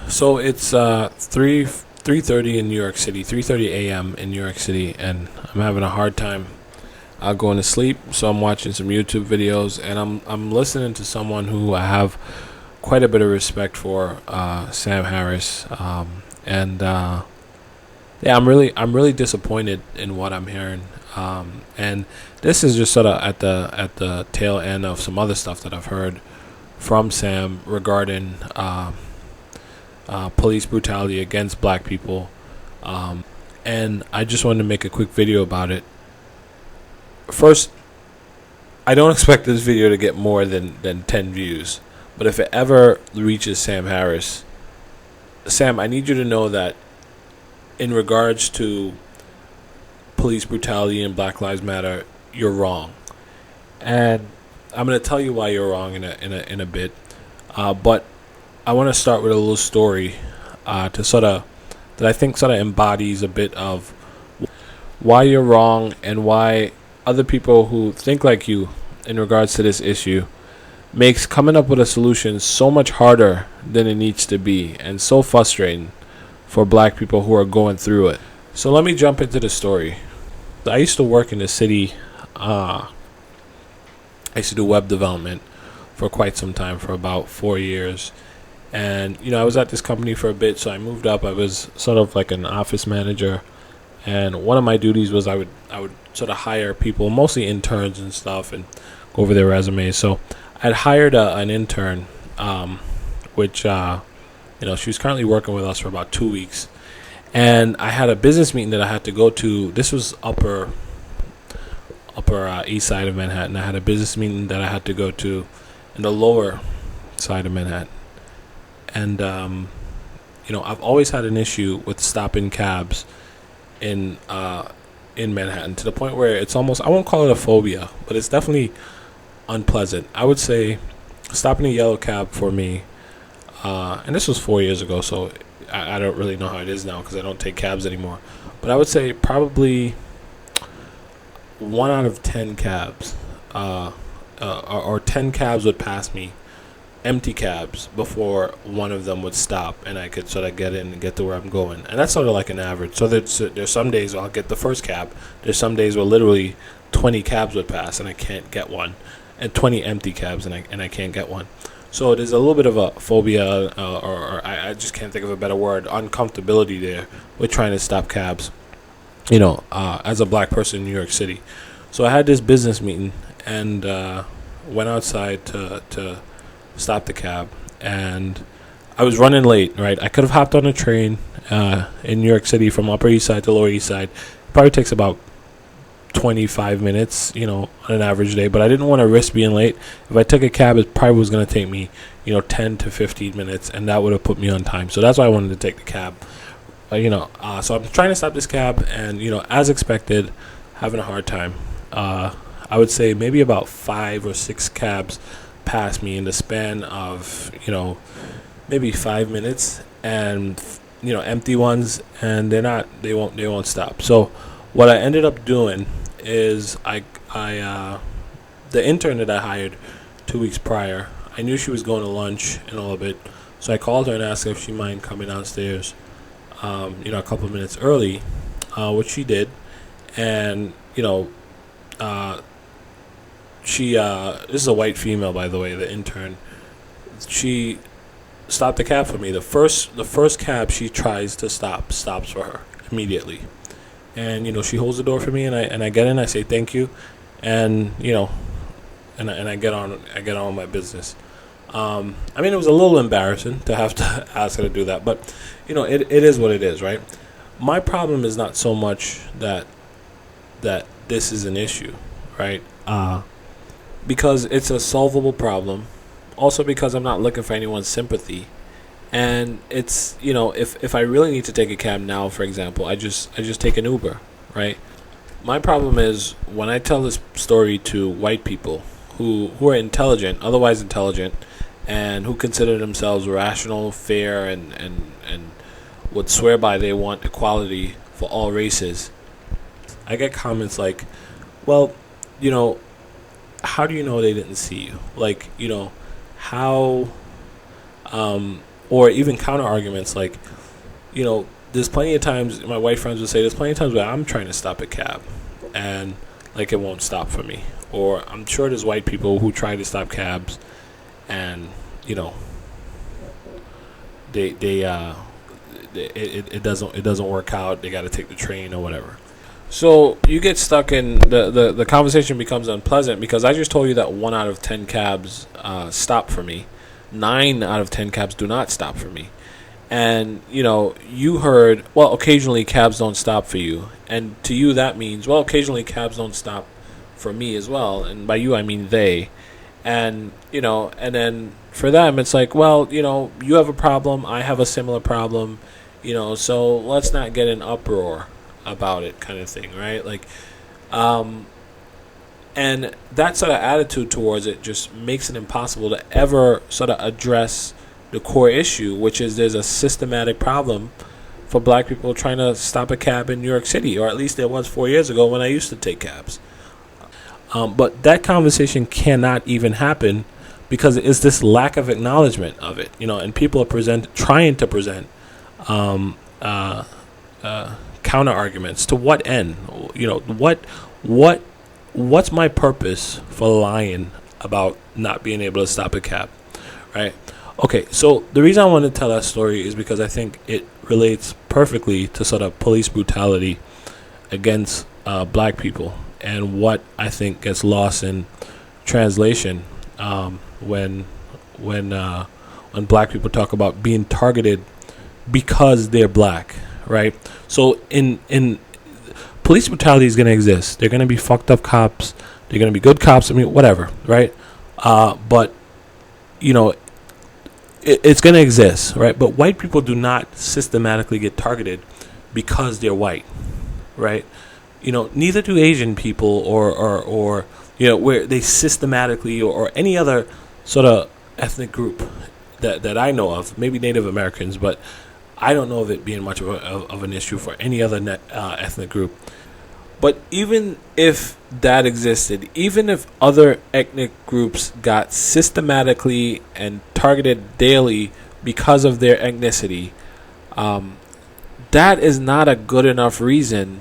So it's 3:30 in New York City, 3:30 a.m. in New York City, and I'm having a hard time going to sleep. So I'm watching some YouTube videos, and I'm listening to someone who I have quite a bit of respect for, Sam Harris, and yeah, I'm really disappointed in what I'm hearing, and this is just sort of at the tail end of some other stuff that I've heard from Sam regarding police brutality against black people. And I just wanted to make a quick video about it. First, I don't expect this video to get more than 10 views. But if it ever reaches Sam Harris, Sam, I need you to know that in regards to police brutality and Black Lives Matter, you're wrong. And I'm going to tell you why you're wrong in a bit. But I want to start with a little story that I think sort of embodies a bit of why you're wrong and why other people who think like you in regards to this issue makes coming up with a solution so much harder than it needs to be and so frustrating for black people who are going through it. So let me jump into the story. I used to work in the city. I used to do web development for quite some time, for about 4 years. And, I was at this company for a bit, so I moved up. I was sort of like an office manager. And one of my duties was I would sort of hire people, mostly interns and stuff, and go over their resumes. So I'd hired an intern, which, she was currently working with us for about 2 weeks. And I had a business meeting that I had to go to. This was upper east side of Manhattan. I had a business meeting that I had to go to in the lower side of Manhattan. And, I've always had an issue with stopping cabs in Manhattan, to the point where it's almost, I won't call it a phobia, but it's definitely unpleasant. I would say stopping a yellow cab for me, and this was 4 years ago, so I don't really know how it is now because I don't take cabs anymore. But I would say probably 1 out of 10 cabs, or 10 cabs would pass me, empty cabs, before one of them would stop and I could sort of get in and get to where I'm going. And that's sort of like an average. So there's some days I'll get the first cab. There's some days where literally 20 cabs would pass and I can't get one, and 20 empty cabs and I can't get one. So there's a little bit of a phobia, or I just can't think of a better word, uncomfortability there with trying to stop cabs, as a black person in New York City. So I had this business meeting and went outside to stop the cab, and I was running late, right? I could have hopped on a train in New York City from Upper East Side to Lower East Side. It probably takes about 25 minutes, on an average day, but I didn't want to risk being late. If I took a cab, it probably was going to take me, 10 to 15 minutes, and that would have put me on time. So that's why I wanted to take the cab. So I'm trying to stop this cab, and, as expected, having a hard time. I would say maybe about 5 or 6 cabs passed me in the span of, maybe 5 minutes, and, empty ones, and they won't stop. So what I ended up doing is the intern that I hired 2 weeks prior, I knew she was going to lunch in a little bit, so I called her and asked her if she mind coming downstairs, a couple of minutes early, which she did. And she this is a white female, by the way, the intern. She stopped the cab for me. The first cab she tries to stops for her immediately. And she holds the door for me, and I get in. I say thank you, and and I get on with my business. It was a little embarrassing to have to ask her to do that, but it is what it is, right? My problem is not so much that this is an issue, right? Because it's a solvable problem. Also because I'm not looking for anyone's sympathy. And it's, if I really need to take a cab now, for example, I just take an Uber, right? My problem is when I tell this story to white people who are intelligent, otherwise intelligent, and who consider themselves rational, fair, and would swear by they want equality for all races, I get comments like, well, how do you know they didn't see you? Like, how or even counter arguments like, there's plenty of times my white friends would say there's plenty of times where I'm trying to stop a cab and like it won't stop for me. Or I'm sure there's white people who try to stop cabs and, it doesn't work out. They got to take the train or whatever. So you get stuck in the conversation becomes unpleasant because I just told you that 1 out of 10 cabs stop for me. 9 out of 10 cabs do not stop for me. And, you heard, well, occasionally cabs don't stop for you. And to you that means, well, occasionally cabs don't stop for me as well. And by you, I mean they. And, and then for them, it's like, well, you have a problem. I have a similar problem. So let's not get an uproar about it kind of thing, right? Like, and that sort of attitude towards it just makes it impossible to ever sort of address the core issue, which is there's a systematic problem for black people trying to stop a cab in New York City, or at least there was 4 years ago when I used to take cabs. But that conversation cannot even happen because it's this lack of acknowledgement of it, and people are trying to present counter arguments. To what end? What's my purpose for lying about not being able to stop a cab, right? Okay, so the reason I want to tell that story is because I think it relates perfectly to sort of police brutality against black people and what I think gets lost in translation when black people talk about being targeted because they're black, right? So in police brutality is going to exist. They're going to be fucked up cops. They're going to be good cops. I mean, whatever, right? But it's going to exist, right? But white people do not systematically get targeted because they're white, right? Neither do Asian people or where they systematically or any other sort of ethnic group that I know of, maybe Native Americans, but I don't know of it being much of an issue for any other ethnic group. But even if that existed, even if other ethnic groups got systematically and targeted daily because of their ethnicity, that is not a good enough reason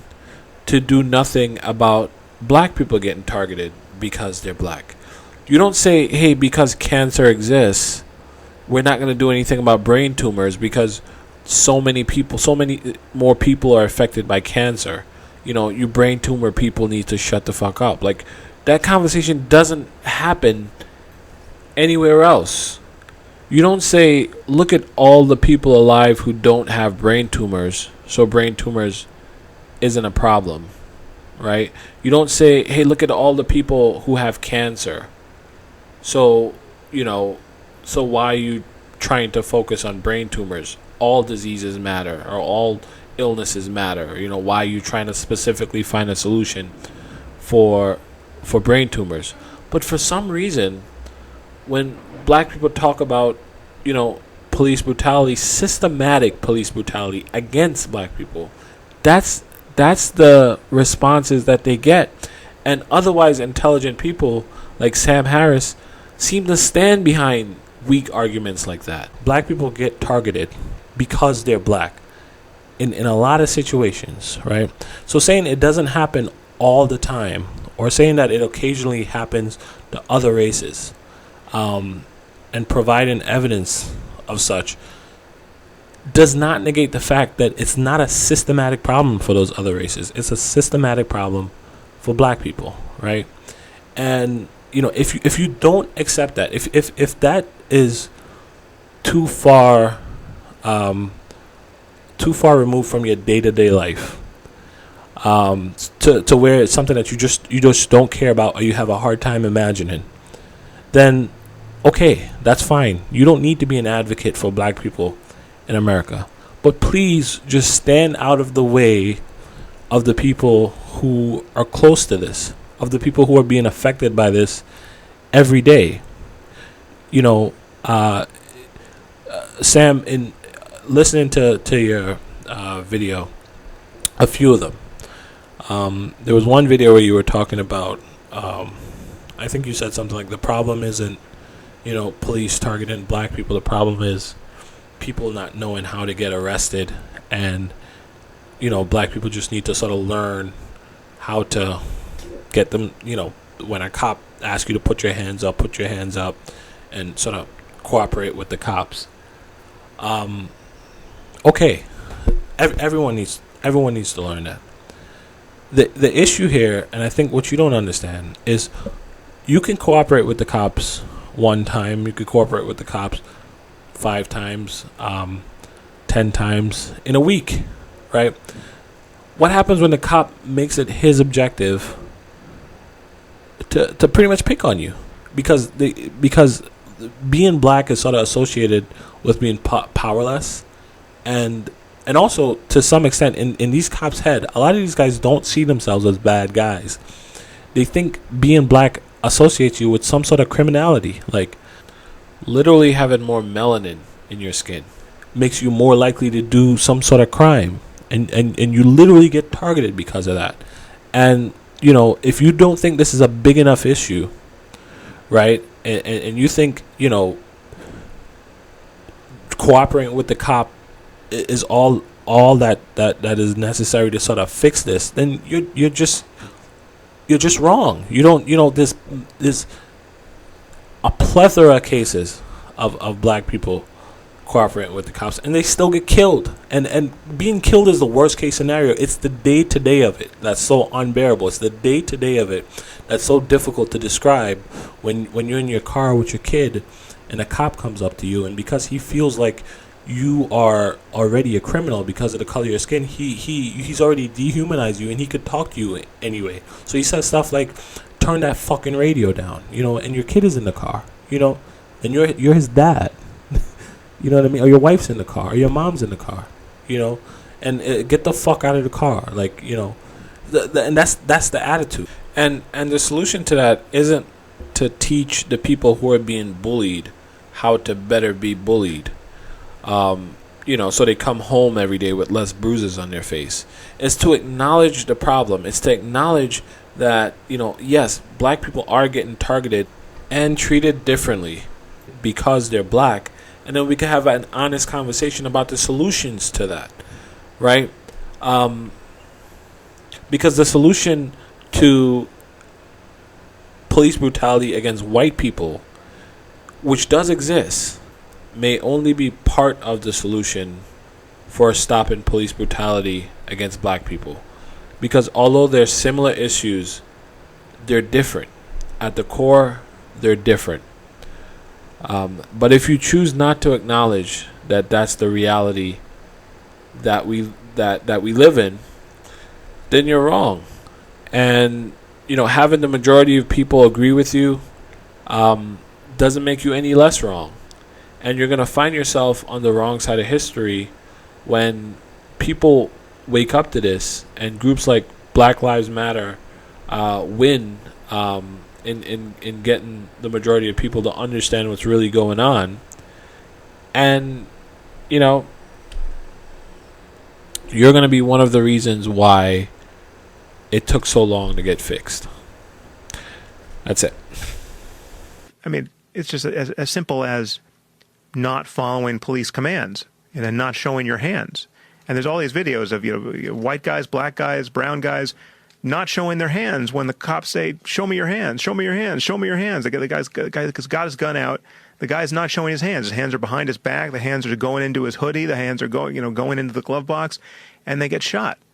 to do nothing about black people getting targeted because they're black. You don't say, hey, because cancer exists, we're not going to do anything about brain tumors because so many more people are affected by cancer. You brain tumor people need to shut the fuck up. Like, that conversation doesn't happen anywhere else. You don't say, look at all the people alive who don't have brain tumors, so brain tumors isn't a problem, right? You don't say, hey, look at all the people who have cancer. So why are you trying to focus on brain tumors? All diseases matter, or all illnesses matter. Why are you trying to specifically find a solution for brain tumors? But for some reason, when black people talk about, police brutality, systematic police brutality against black people, that's the responses that they get. And otherwise intelligent people like Sam Harris seem to stand behind weak arguments like that. Black people get targeted because they're black in a lot of situations, right? So saying it doesn't happen all the time, or saying that it occasionally happens to other races, and providing evidence of such, does not negate the fact that it's not a systematic problem for those other races. It's a systematic problem for black people, right? And if you don't accept that, if that is too far removed from your day-to-day life, to where it's something that you just don't care about, or you have a hard time imagining, then okay, that's fine. You don't need to be an advocate for black people in America, but please just stand out of the way of the people who are close to this, of the people who are being affected by this every day. Sam, in listening to your video, a few of them, there was one video where you were talking about, I think you said something like, the problem isn't, police targeting black people. The problem is, people not knowing how to get arrested, and black people just need to sort of learn how to get them. When a cop asks you to put your hands up, and sort of cooperate with the cops. Okay, everyone needs to learn that. The issue here, and I think what you don't understand, is you can cooperate with the cops one time, you could cooperate with the cops 5 times, 10 times in a week, right? What happens when the cop makes it his objective to pretty much pick on you? Because being black is sort of associated with being powerless, and also to some extent in these cops' head, a lot of these guys don't see themselves as bad guys. They think being black associates you with some sort of criminality, like literally having more melanin in your skin makes you more likely to do some sort of crime, and you literally get targeted because of that. And if you don't think this is a big enough issue, right, and you think cooperating with the cop is all that is necessary to sort of fix this, then you're just wrong. You don't there's a plethora of cases of black people cooperating with the cops, and they still get killed. And being killed is the worst case scenario. It's the day-to-day of it that's so unbearable. It's the day-to-day of it that's so difficult to describe when you're in your car with your kid and a cop comes up to you, and because he feels like you are already a criminal because of the color of your skin, he's already dehumanized you, and he could talk to you anyway. So he says stuff like, turn that fucking radio down, and your kid is in the car, and you're his dad. You know what I mean? Or your wife's in the car, or your mom's in the car, and get the fuck out of the car, and that's the attitude. And the solution to that isn't to teach the people who are being bullied how to better be bullied, so they come home every day with less bruises on their face. It's to acknowledge the problem. It's to acknowledge that, yes, black people are getting targeted and treated differently because they're black. And then we can have an honest conversation about the solutions to that, right? Because the solution to police brutality against white people, which does exist, may only be part of the solution for stopping police brutality against black people. Because although there's similar issues, they're different. At the core, they're different. But if you choose not to acknowledge that that's the reality that we live in, then you're wrong. And having the majority of people agree with you doesn't make you any less wrong. And you're going to find yourself on the wrong side of history when people wake up to this, and groups like Black Lives Matter win in getting the majority of people to understand what's really going on. And you're going to be one of the reasons why it took so long to get fixed. That's it. I mean, it's just as simple as not following police commands and then not showing your hands. And there's all these videos of white guys, black guys, brown guys not showing their hands when the cops say, "Show me your hands, show me your hands, show me your hands." The guy has got his gun out. The guy's not showing his hands. His hands are behind his back. The hands are going into his hoodie. The hands are going into the glove box, and they get shot.